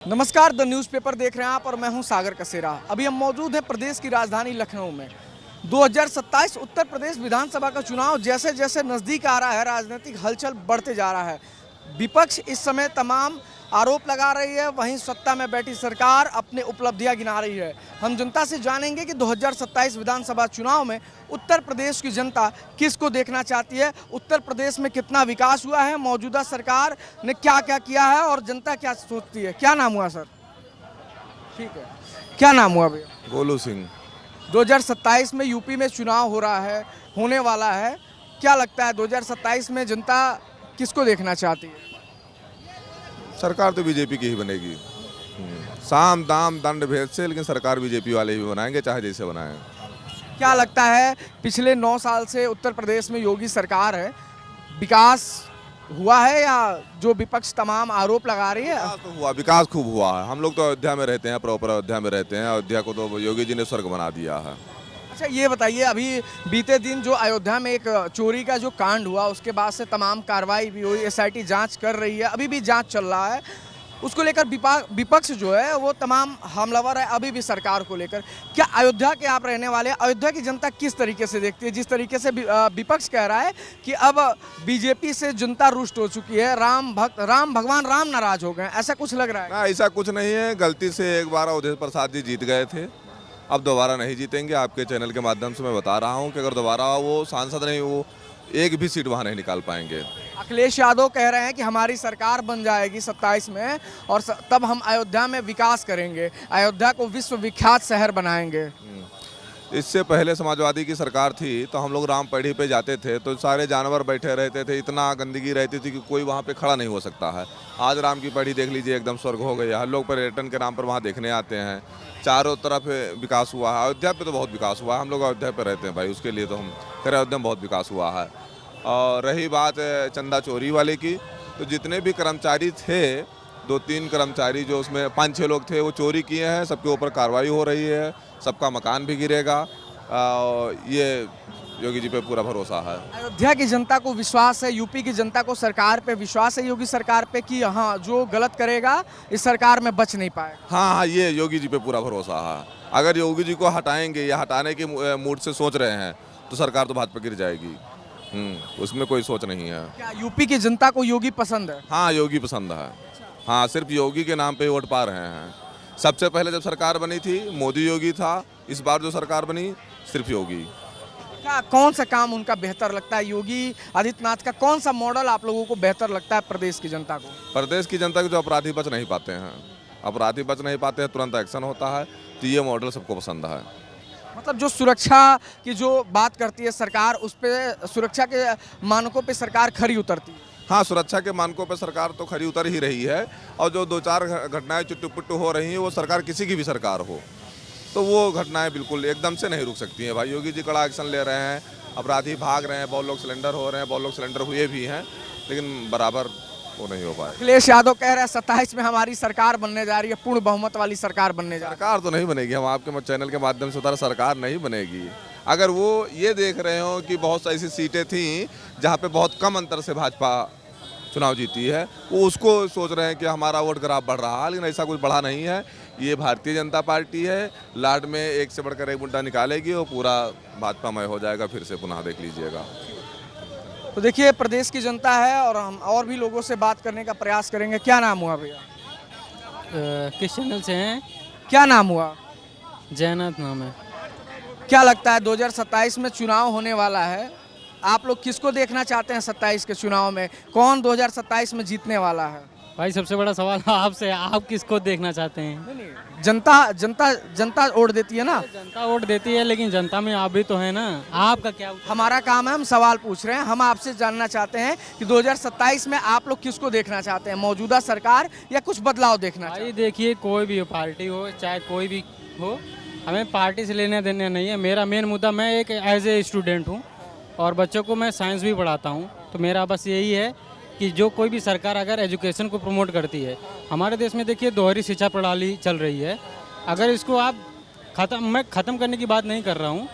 नमस्कार, the newspaper देख रहे हैं आप और मैं हूं सागर कसेरा। अभी हम मौजूद हैं प्रदेश की राजधानी लखनऊ में। 2027 उत्तर प्रदेश विधानसभा का चुनाव जैसे जैसे नज़दीक आ रहा है, राजनीतिक हलचल बढ़ते जा रहा है। विपक्ष इस समय तमाम आरोप लगा रही है, वहीं सत्ता में बैठी सरकार अपनी उपलब्धियां गिना रही है। हम जनता से जानेंगे कि 2027 विधानसभा चुनाव में उत्तर प्रदेश की जनता किसको देखना चाहती है, उत्तर प्रदेश में कितना विकास हुआ है, मौजूदा सरकार ने क्या क्या किया है और जनता क्या सोचती है। क्या नाम हुआ सर? ठीक है, क्या नाम हुआ भैया? गोलू सिंह। 2027 में यूपी में चुनाव हो रहा है, होने वाला है। क्या लगता है 2027 में जनता किसको देखना चाहती है? सरकार तो बीजेपी की ही बनेगी। साम दाम दंड भेद से, लेकिन सरकार बीजेपी वाले ही बनाएंगे, चाहे जैसे बनाएं। क्या लगता है पिछले 9 साल से उत्तर प्रदेश में योगी सरकार है, विकास हुआ है या जो विपक्ष तमाम आरोप लगा रही है? विकास तो हुआ, विकास खूब हुआ है। हम लोग तो अयोध्या में रहते हैं, प्रॉपर अयोध्या में रहते हैं। अयोध्या को तो योगी जी ने स्वर्ग बना दिया है। अच्छा, ये बताइए, अभी बीते दिन जो अयोध्या में एक चोरी का जो कांड हुआ, उसके बाद से तमाम कार्रवाई भी हुई, एसआईटी जांच कर रही है, अभी भी जांच चल रहा है। उसको लेकर विपक्ष जो है वो तमाम हमलावर है अभी भी सरकार को लेकर। क्या अयोध्या के आप रहने वाले हैं, अयोध्या की जनता किस तरीके से देखती है? जिस तरीके से विपक्ष कह रहा है कि अब बीजेपी से जनता रुष्ट हो चुकी है, भगवान राम नाराज हो गए, ऐसा कुछ लग रहा है? ना, ऐसा कुछ नहीं है। गलती से एक बार अवधेश प्रसाद जी जीत गए थे, अब दोबारा नहीं जीतेंगे। आपके चैनल के माध्यम से मैं बता रहा हूँ कि अगर दोबारा वो सांसद नहीं, वो एक भी सीट वहाँ नहीं निकाल पाएंगे। अखिलेश यादव कह रहे हैं कि हमारी सरकार बन जाएगी 27 में और तब हम अयोध्या में विकास करेंगे, अयोध्या को विश्व विख्यात शहर बनाएंगे। इससे पहले समाजवादी की सरकार थी तो हम लोग रामपेढ़ी पे जाते थे तो सारे जानवर बैठे रहते थे, इतना गंदगी रहती थी कि कोई वहाँ पे खड़ा नहीं हो सकता है। आज राम की पेढ़ी देख लीजिए, एकदम स्वर्ग हो गया है। लोग पर्यटन के नाम पर वहाँ देखने आते हैं। चारों तरफ विकास हुआ है। अयोध्या पे तो बहुत विकास हुआ है। हम लोग अयोध्या पे रहते हैं भाई, उसके लिए तो हम कह रहे अयोध्या में बहुत विकास हुआ है। और रही बात चंदा चोरी वाले की, तो जितने भी कर्मचारी थे, 2-3 कर्मचारी जो उसमें 5-6 लोग थे, वो चोरी किए हैं। सबके ऊपर कार्रवाई हो रही है, सबका मकान भी गिरेगा। ये योगी जी पे पूरा भरोसा है। अयोध्या की जनता को विश्वास है, यूपी की जनता को सरकार पे विश्वास है, योगी सरकार पे कि हाँ, जो गलत करेगा इस सरकार में बच नहीं पाएगा। हाँ, ये योगी जी पे पूरा भरोसा है। अगर योगी जी को हटाएंगे या हटाने के मूड से सोच रहे हैं तो सरकार तो भाजपा गिर जाएगी। उसमें कोई सोच नहीं है। क्या यूपी की जनता को योगी पसंद है? हाँ, योगी पसंद है। हाँ, सिर्फ योगी के नाम पे वोट पा रहे हैं। सबसे पहले जब सरकार बनी थी मोदी योगी था, इस बार जो सरकार बनी सिर्फ योगी। क्या कौन सा काम उनका बेहतर लगता है? योगी आदित्यनाथ का कौन सा मॉडल आप लोगों को बेहतर लगता है प्रदेश की जनता को? प्रदेश की जनता के जो अपराधी बच नहीं पाते हैं, तुरंत एक्शन होता है, तो ये मॉडल सबको पसंद है। मतलब जो सुरक्षा की जो बात करती है सरकार, उस पे सुरक्षा के मानकों पे सरकार खरी उतरती है। हाँ, सुरक्षा के मानकों पर सरकार तो खरी उतर ही रही है। और जो 2-4 घटनाएं चुट्टू पुट्टू हो रही हैं, वो सरकार किसी की भी सरकार हो तो वो घटनाएं बिल्कुल एकदम से नहीं रुक सकती हैं। भाई योगी जी कड़ा एक्शन ले रहे हैं, अपराधी भाग रहे हैं, बहुत लोग सिलेंडर हो रहे हैं, बहुत लोग सिलेंडर हुए भी हैं, लेकिन बराबर वो नहीं हो पाए। अखिलेश यादव कह रहे हैं 27 में हमारी सरकार बनने जा रही है, पूर्ण बहुमत वाली सरकार बनने जा रही है। सरकार तो नहीं बनेगी। हम आपके चैनल के माध्यम से बता रहे, सरकार नहीं बनेगी। अगर वो ये देख रहे हो कि बहुत सी ऐसी सीटें थीं जहाँ पे बहुत कम अंतर से भाजपा चुनाव जीती है, वो उसको सोच रहे हैं कि हमारा वोट ग्राफ बढ़ रहा है, लेकिन ऐसा कुछ बढ़ा नहीं है। ये भारतीय जनता पार्टी है, लाड में एक से बढ़कर एक मुद्दा निकालेगी, वो पूरा भाजपामय हो जाएगा। फिर से पुनः देख लीजिएगा। तो देखिए, प्रदेश की जनता है और हम और भी लोगों से बात करने का प्रयास करेंगे। क्या नाम हुआ भैया? किस चैनल से हैं? क्या नाम हुआ? जयनाथ नाम है। क्या लगता है 2027 में चुनाव होने वाला है, आप लोग किसको देखना चाहते हैं 27 के चुनाव में? कौन 2027 में जीतने वाला है? भाई सबसे बड़ा सवाल आपसे, आप किसको देखना चाहते हैं? जनता वोट देती है ना। जनता वोट देती है, लेकिन जनता में आप भी तो है ना। आपका क्या? हमारा काम है, हम सवाल पूछ रहे हैं। हम आपसे जानना चाहते हैं कि 2027 में आप लोग किसको देखना चाहते हैं, मौजूदा सरकार या कुछ बदलाव देखना चाहते हैं? भाई देखिए, कोई भी पार्टी हो, चाहे कोई भी हो, हमें पार्टी से लेने देने नहीं है। मेरा मेन मुद्दा, मैं एक एज ए स्टूडेंट हूँ और बच्चों को मैं साइंस भी पढ़ाता हूँ, तो मेरा बस यही है कि जो कोई भी सरकार अगर एजुकेशन को प्रमोट करती है, हमारे देश में देखिए दोहरी शिक्षा प्रणाली चल रही है, अगर इसको आप मैं ख़त्म करने की बात नहीं कर रहा हूँ।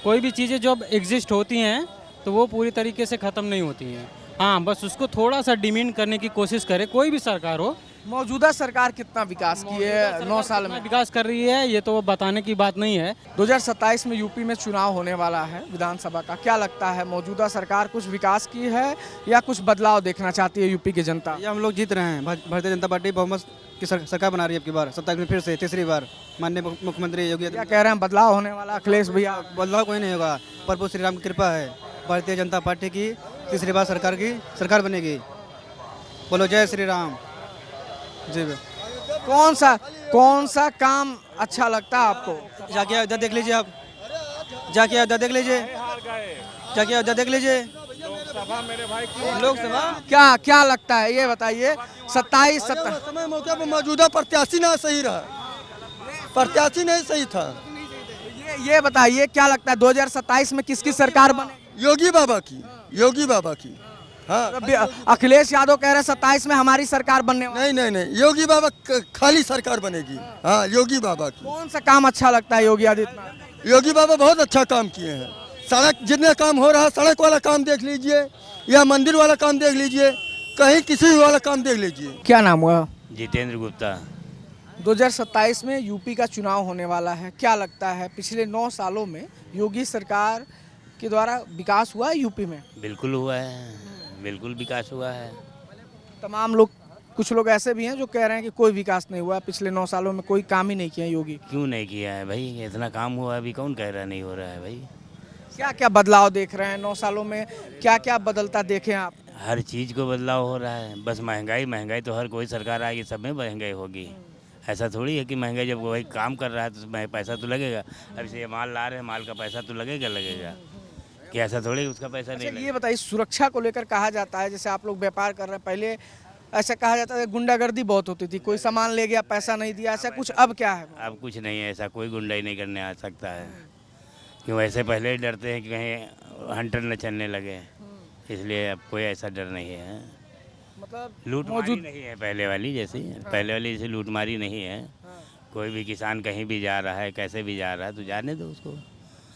कोई भी चीज़ें जो अब एग्जिस्ट होती हैं तो वो पूरी तरीके से ख़त्म नहीं होती हैं। हाँ, बस उसको थोड़ा सा डिमीन करने की कोशिश करे, कोई भी सरकार हो, मौजूदा सरकार कितना विकास की है 9 साल में? कितना विकास कर रही है ये तो बताने की बात नहीं है। 2027 में यूपी में चुनाव होने वाला है विधानसभा का, क्या लगता है मौजूदा सरकार कुछ विकास की है या कुछ बदलाव देखना चाहती है यूपी की जनता? ये हम लोग जीत रहे हैं। भारतीय जनता पार्टी बहुमत की सरकार बना रही है। अब की बार 27 में फिर से तीसरी बार माननीय मुख्यमंत्री योगी क्या कह रहे हैं बदलाव होने वाला? अखिलेश भैया बदलाव कोई नहीं होगा। प्रभु श्री राम की कृपा है। भारतीय जनता पार्टी की तीसरी बार सरकार बनेगी। बोलो जय श्री राम। जी कौन सा काम अच्छा लगता है आपको? जाके अयोध्या देख लीजिए आप। जाके अयोध्या देख लीजिए। जाके अयोध्या देख लीजिए। लोकसभा क्या लगता है ये बताइए? 27 समय मौके पर मौजूदा प्रत्याशी ना सही रहा, प्रत्याशी नहीं सही था। ये बताइए क्या लगता है 2027 में किसकी सरकार बनेगी? योगी बाबा की, योगी बाबा की। हाँ, अखिलेश यादव कह रहे हैं 27 में हमारी सरकार बनने वाली। नहीं, योगी बाबा खाली सरकार बनेगी। हाँ, योगी बाबा की। कौन सा काम अच्छा लगता है योगी आदित्यनाथ? योगी बाबा बहुत अच्छा काम किए हैं। सड़क जितने काम हो रहा है, सड़क वाला काम देख लीजिए या मंदिर वाला काम देख लीजिए, कहीं किसी वाला काम देख लीजिए। क्या नाम हुआ? जितेंद्र गुप्ता। 2027 में यूपी का चुनाव होने वाला है, क्या लगता है पिछले 9 सालों में योगी सरकार के द्वारा विकास हुआ है यूपी में? बिल्कुल हुआ है, बिल्कुल विकास हुआ है। तमाम लोग, कुछ लोग ऐसे भी हैं जो कह रहे हैं कि कोई विकास नहीं हुआ पिछले 9 सालों में, कोई काम ही नहीं किया योगी। क्यों नहीं किया है भाई? इतना काम हुआ, अभी कौन कह रहा नहीं हो रहा है भाई? क्या क्या बदलाव देख रहे हैं 9 सालों में? क्या क्या बदलता देखें आप? हर चीज़ को बदलाव हो रहा है। बस महंगाई तो हर कोई सरकार आएगी सब में महंगाई होगी। ऐसा थोड़ी है कि महंगाई, जब कोई काम कर रहा है तो पैसा तो लगेगा। अब से माल ला रहे हैं, माल का पैसा तो लगेगा कि ऐसा थोड़ी उसका पैसा नहीं अच्छा, लगेगा। ये बताइए सुरक्षा को लेकर कहा जाता है, जैसे आप लोग व्यापार कर रहे हैं, पहले ऐसा कहा जाता है गुंडागर्दी बहुत होती थी, कोई सामान ले गया पैसा नहीं दिया, ऐसा कुछ अब क्या है? अब कुछ नहीं है ऐसा, कोई गुंडाई नहीं करने आ सकता है। क्यों ऐसे पहले ही डरते हैं कि कहीं हंटर न चलने लगे, इसलिए अब कोई ऐसा डर नहीं है। मतलब लूटमारी नहीं है पहले वाली जैसे लूटमारी नहीं है। कोई भी किसान कहीं भी जा रहा है, कैसे भी जा रहा है तो जाने दो उसको।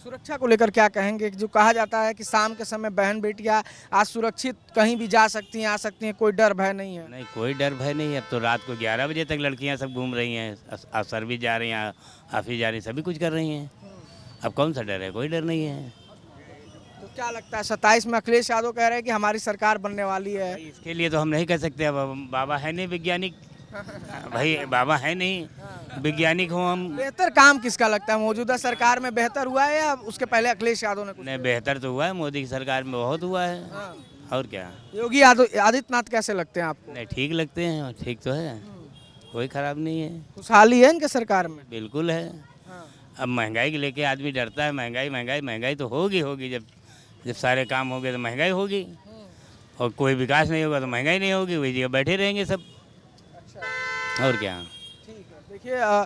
सुरक्षा को लेकर क्या कहेंगे? जो कहा जाता है कि शाम के समय बहन बेटियां आज सुरक्षित कहीं भी जा सकती हैं, आ सकती हैं, कोई डर भय नहीं है। नहीं, कोई डर भय नहीं है। अब तो रात को 11 बजे तक लड़कियां सब घूम रही हैं, अफसर भी जा रही हैं, ऑफिस जा रही हैं, सभी कुछ कर रही हैं। अब कौन सा डर है? कोई डर नहीं है। तो क्या लगता है 27 में अखिलेश यादव कह रहे हैं कि हमारी सरकार बनने वाली है? इसके लिए तो हम नहीं कह सकते। अब बाबा है नहीं वैज्ञानिक भाई, बाबा है नहीं वैज्ञानिक हो हम। बेहतर काम किसका लगता है मौजूदा सरकार में? बेहतर हुआ है या उसके पहले अखिलेश यादव ने कुछ? नहीं, बेहतर तो हुआ है, मोदी की सरकार में बहुत हुआ है। और क्या? योगी आदित्यनाथ कैसे लगते हैं आपको? नहीं, ठीक लगते हैं और ठीक तो है, कोई खराब नहीं है। खुशहाली है इनके सरकार में? बिल्कुल है। अब महंगाई के लेके आदमी डरता है। महंगाई तो होगी। जब सारे काम होंगे तो महंगाई होगी, और कोई विकास नहीं होगा तो महंगाई नहीं होगी, वही जगह बैठे रहेंगे सब। और क्या? ठीक है, देखिए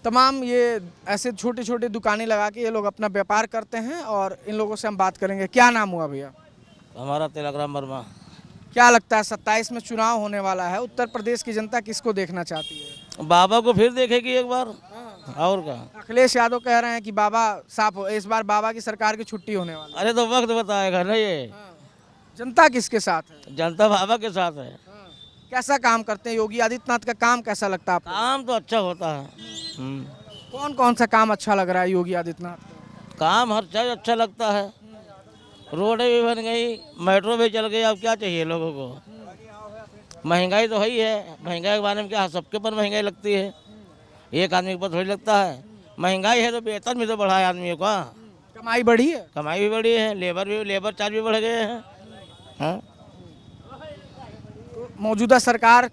तमाम ये ऐसे छोटे छोटे दुकानें लगा के ये लोग अपना व्यापार करते हैं, और इन लोगों से हम बात करेंगे। क्या नाम हुआ भैया? हमारा तिलकराम वर्मा। क्या लगता है 27 में चुनाव होने वाला है, उत्तर प्रदेश की जनता किसको देखना चाहती है? बाबा को फिर देखेगी एक बार। और क्या? अखिलेश यादव कह रहे हैं कि बाबा साफ हो, इस बार बाबा की सरकार की छुट्टी होने वाली है। अरे तो वक्त बताएगा ना ये। जनता किसके साथ है? जनता बाबा के साथ है। कैसा काम करते हैं योगी आदित्यनाथ का? काम कैसा लगता है आपको? काम तो अच्छा होता है। कौन कौन सा काम अच्छा लग रहा है योगी आदित्यनाथ का? काम हर चीज अच्छा लगता है। रोडें भी बन गई, मेट्रो भी चल गई, अब क्या चाहिए लोगों को? महंगाई तो है ही है। महंगाई के बारे में क्या, सबके ऊपर महंगाई लगती है, एक आदमी के ऊपर थोड़ी लगता है। महंगाई है तो वेतन भी तो बढ़ा है आदमियों का। कमाई बढ़ी है? कमाई भी बढ़ी है, लेबर चार्ज भी बढ़ गए हैं। हाँ, मौजूदा सरकार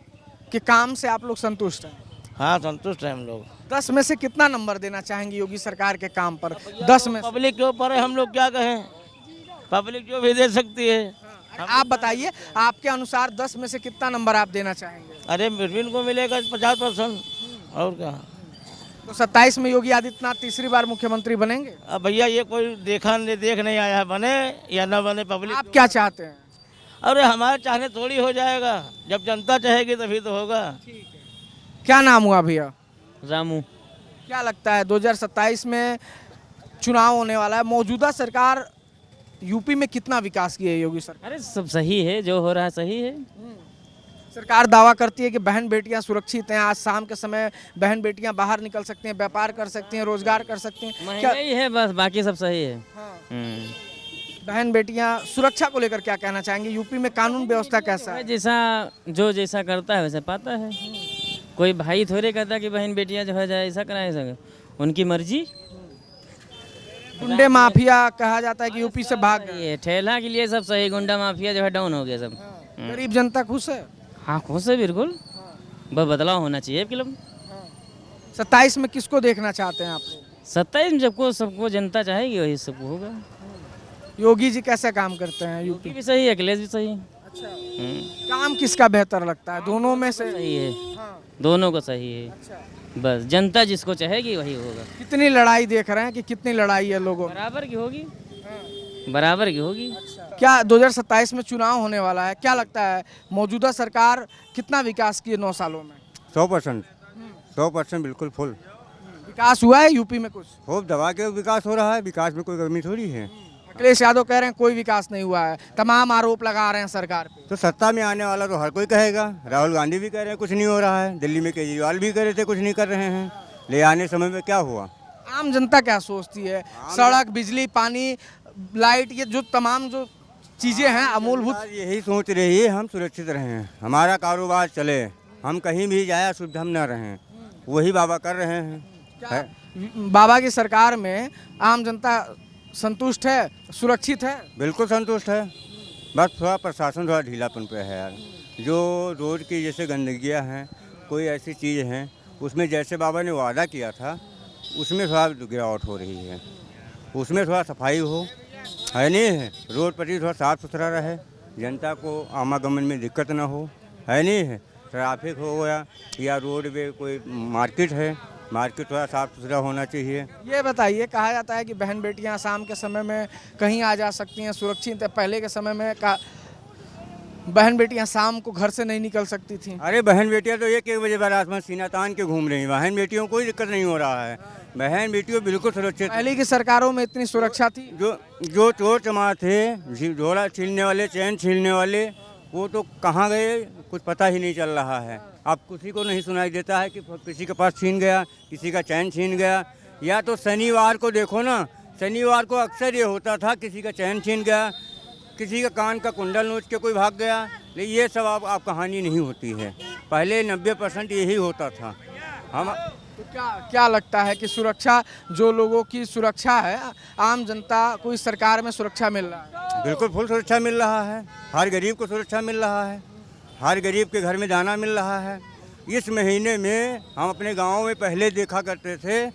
के काम से आप लोग संतुष्ट हैं? हाँ, संतुष्ट हैं हम लोग। 10 में से कितना नंबर देना चाहेंगे योगी सरकार के काम पर? 10 में से? पब्लिक के ऊपर है, हम लोग क्या कहें, पब्लिक जो भी दे सकती है। आप बताइए, आपके अनुसार 10 में से कितना नंबर आप देना चाहेंगे? अरे बिरबिन को मिलेगा 50%। और क्या? तो 27 में योगी आदित्यनाथ तीसरी बार मुख्यमंत्री बनेंगे? अब भैया ये कोई देख नहीं आया है, बने या ना बने पब्लिक। आप क्या चाहते हैं? अरे हमारे चाहने थोड़ी हो जाएगा, जब जनता चाहेगी तभी तो होगा। क्या नाम हुआ भैया? रामू। क्या लगता है 2027 में चुनाव होने वाला है, मौजूदा सरकार यूपी में कितना विकास किया है योगी सरकार? अरे सब सही है, जो हो रहा है सही है। सरकार दावा करती है कि बहन बेटियां सुरक्षित हैं, आज शाम के समय बहन बेटियां बाहर निकल सकती हैं, व्यापार कर सकती हैं, रोजगार कर सकती हैं। क्या महंगाई है बस, बाकी सब सही है। बहन बेटियां सुरक्षा को लेकर क्या कहना चाहेंगे? यूपी में कानून व्यवस्था कैसा है? जैसा करता है वैसे पाता है। कोई भाई थोड़े कहता कि बहन बेटियां जो है जाए ऐसा कराए, ऐसा उनकी मर्जी। गुंडे माफिया कहा जाता है कि यूपी से भाग गए। ये ठेला के लिए सब सही, गुंडा माफिया जो है डाउन हो गया सब। गरीब जनता खुश है। हाँ खुश है बिल्कुल, बस बदलाव होना चाहिए आपके लोग। 27 में किसको देखना चाहते हैं आप लोग? 27 में जबको सबको जनता चाहेगी वही सबको होगा। योगी जी कैसे काम करते हैं यूपी यूपी? भी सही है, अखिलेश भी सही है। अच्छा, काम किसका बेहतर लगता है? दोनों में से? सही है, दोनों को सही है। बस जनता जिसको चाहेगी वही होगा। कितनी लड़ाई देख रहे हैं कि कितनी लड़ाई है लोगों में? बराबर की होगी, बराबर की होगी। क्या 2027 में चुनाव होने वाला है, क्या लगता है मौजूदा सरकार कितना विकास की है 9 सालों में? 100%, 100% बिल्कुल फुल विकास हुआ है यूपी में? कुछ खूब दबा के विकास हो रहा है। विकास में कोई कमी थोड़ी है। अखिलेश यादव कह रहे हैं कोई विकास नहीं हुआ है, तमाम आरोप लगा रहे हैं सरकार पे। तो सत्ता में आने वाला तो हर कोई कहेगा। राहुल गांधी भी कह रहे हैं कुछ नहीं हो रहा है, दिल्ली में केजरीवाल भी कह रहे थे कुछ नहीं कर रहे हैं। ले आने समय में क्या हुआ? आम जनता क्या सोचती है? सड़क, बिजली, पानी, लाइट, ये जो तमाम जो चीजें हैं अमूलभूत, यही सोच रही है हम सुरक्षित रहें, हमारा कारोबार चले, हम कहीं भी जाए असुविधा हम न रहें, वही बाबा कर रहे हैं। बाबा की सरकार में आम जनता संतुष्ट है, सुरक्षित है? बिल्कुल संतुष्ट है। बस थोड़ा प्रशासन थोड़ा ढीलापन पे है यार। जो रोड की जैसे गंदगियाँ हैं, कोई ऐसी चीज़ हैं उसमें जैसे बाबा ने वादा किया था उसमें थोड़ा गिरावट हो रही है। उसमें थोड़ा सफाई हो, है नहीं है, रोड पर ही थोड़ा साफ़ सुथरा रहे, जनता को आवागमन में दिक्कत ना हो, है नहीं है। ट्रैफिक हो गया या रोड पे कोई मार्केट है, मार्केट थोड़ा साफ़ सुथरा होना चाहिए। ये बताइए, कहा जाता है कि बहन बेटियां शाम के समय में कहीं आ जा सकती हैं, सुरक्षित है। पहले के समय में बहन बेटियां शाम को घर से नहीं निकल सकती थी। अरे बहन बेटियां तो 1-1 बजे बाद आसमान सीना तान के घूम रही हैं। बहन बेटियों को कोई दिक्कत नहीं हो रहा है, बहन बेटियों बिल्कुल सुरक्षित। पहले की सरकारों में इतनी सुरक्षा थी? जो चोर चमार थे, झोला छीनने वाले, चैन छीनने वाले, वो तो कहाँ गए कुछ पता ही नहीं चल रहा है। अब किसी को नहीं सुनाई देता है कि किसी के पास छीन गया, किसी का चैन छीन गया। या तो शनिवार को देखो ना, शनिवार को अक्सर ये होता था किसी का चैन छीन गया, किसी का कान का कुंडल नोच के कोई भाग गया। लेकिन ये सब आप कहानी नहीं होती है। पहले 90% यही होता था। हम तो क्या लगता है कि सुरक्षा, जो लोगों की सुरक्षा है, आम जनता को इस सरकार में सुरक्षा मिल रहा है? बिल्कुल फुल सुरक्षा मिल रहा है। हर गरीब को सुरक्षा मिल रहा है, हर गरीब के घर में दाना मिल रहा है। इस महीने में हम अपने गांव में पहले देखा करते थे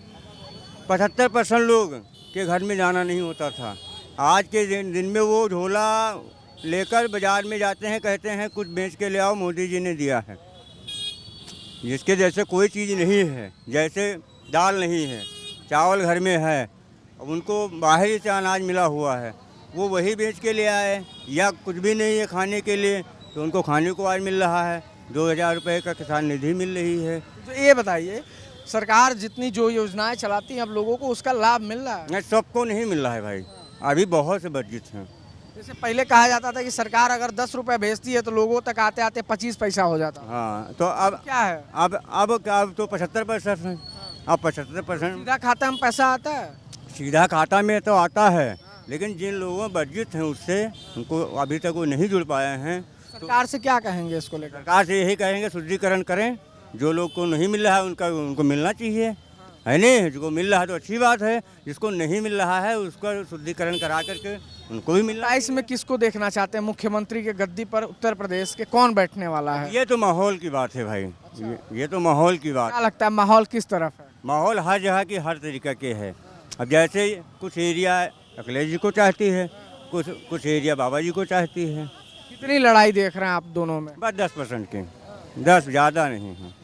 75% लोग के घर में दाना नहीं होता था। आज के दिन में वो झोला लेकर बाज़ार में जाते हैं, कहते हैं कुछ बेच के ले आओ, मोदी जी ने दिया है। जिसके जैसे कोई चीज़ नहीं है, जैसे दाल नहीं है, चावल घर में है, अब उनको बाहर से अनाज मिला हुआ है, वो वही बेच के ले आए। या कुछ भी नहीं है खाने के लिए तो उनको खाने को आज मिल रहा है। 2000 रुपये का किसान निधि मिल रही है। तो ये बताइए, सरकार जितनी जो योजनाएं चलाती हैं अब लोगों को उसका लाभ मिल रहा है? नहीं, सबको नहीं मिल रहा है भाई, अभी बहुत से वंचित हैं। जैसे पहले कहा जाता था कि सरकार अगर 10 रुपये भेजती है तो लोगों तक आते आते 25 पैसा हो जाता। हाँ, तो अब क्या है? अब तो 75% है। अब 75% सीधा खाता में पैसा आता है? सीधा खाता में तो आता है, लेकिन जिन लोगों में वंचित हैं उससे उनको अभी तक वो नहीं जुड़ पाए हैं। सरकार से क्या कहेंगे इसको लेकर? सरकार से यही कहेंगे शुद्धिकरण करें। जो लोग को नहीं मिल रहा है उनको मिलना चाहिए, है नहीं। जिसको मिल रहा है तो अच्छी बात है, जिसको नहीं मिल रहा है उसका शुद्धिकरण करा करके उनको भी मिलना। 27 में किसको देखना चाहते हैं मुख्यमंत्री के गद्दी पर? उत्तर प्रदेश के कौन बैठने वाला है? ये तो माहौल की बात है भाई। ये तो माहौल की बात। क्या लगता है माहौल किस तरफ है? माहौल हर जगह की हर तरीक़े के है। अब जैसे कुछ एरिया अखिलेश जी को चाहती है, कुछ एरिया बाबा जी को चाहती है। कितनी लड़ाई देख रहे हैं आप दोनों में? बस 10% की, 10 ज़्यादा नहीं है।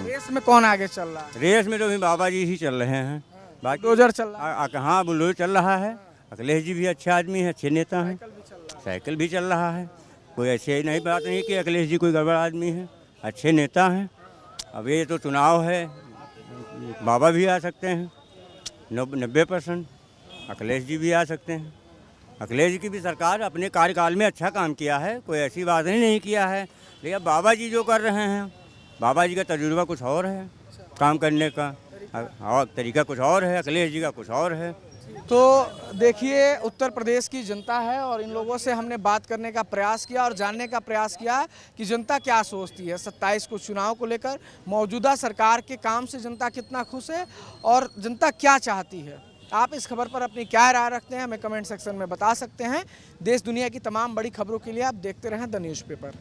रेस में कौन आगे चल रहा है? रेस में तो अभी बाबा जी ही चल रहे हैं। बाकी बुलडोजर चल रहा है? हाँ, बुलडोजर चल रहा है। अखिलेश जी भी अच्छे आदमी हैं, अच्छे नेता हैं। साइकिल भी चल रहा है। कोई ऐसे नहीं बात नहीं कि अखिलेश जी कोई गड़बड़ आदमी है, अच्छे नेता हैं। अब ये तो चुनाव है, बाबा भी आ सकते हैं 90%, अखिलेश जी भी आ सकते हैं। अखिलेश जी की भी सरकार अपने कार्यकाल में अच्छा काम किया है, कोई ऐसी बात नहीं किया है। लेकिन अब बाबा जी जो कर रहे हैं, बाबा जी का तजुर्बा कुछ और है काम करने का, और तरीका कुछ और है, अखिलेश जी का कुछ और है। तो देखिए, उत्तर प्रदेश की जनता है और इन लोगों से हमने बात करने का प्रयास किया और जानने का प्रयास किया कि जनता क्या सोचती है 27 को चुनाव को लेकर, मौजूदा सरकार के काम से जनता कितना खुश है और जनता क्या चाहती है। आप इस खबर पर अपनी क्या राय रखते हैं हमें कमेंट सेक्शन में बता सकते हैं। देश दुनिया की तमाम बड़ी खबरों के लिए आप देखते रहें द न्यूज़पेपर।